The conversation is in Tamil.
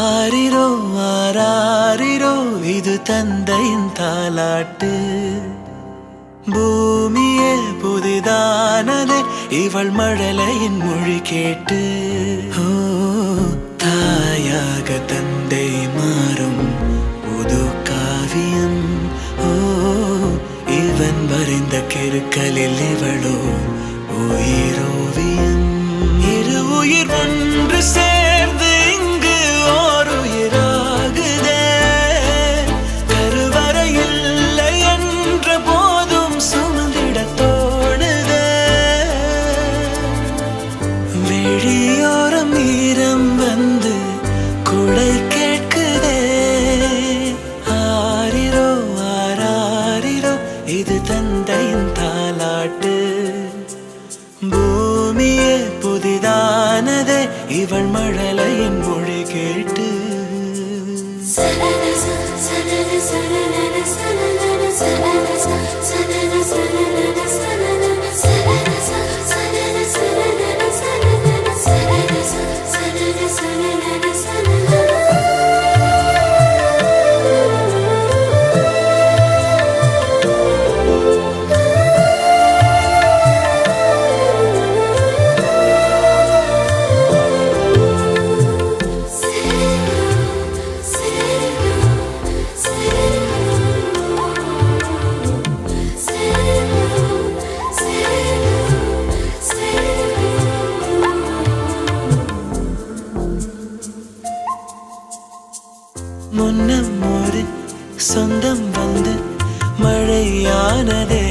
ஆரிரோ ஆராரிரோ இது தந்தையின் தாலாட்டு. பூமியே புதிதானதே இவள் மழலையின் மொழி கேட்டு. ஓ தாயாக தந்தை மாறும் புது காவியம். ஓ இவன் வரைந்த கிறுக்கலில் இவளோ உயிரோவியம். இரு உயிர் ஒன்று சேர்ந்து இங்கு ஓர் உயிராகுதே. கருவறை இல்லை என்ற போதும் சுமந்திட தோணுதே. வெளியோரம் ஈரம் வந்து குடை கேட்குதே. ஆரிரோ ஆராரிரோ இது தந்தையின் தாலாட்டு. பூமியே புதிதானதே இவள் மழலையின் மொழி கேட்டு. முன்னம் ஒரு சொந்தம் வந்து மழையானதே.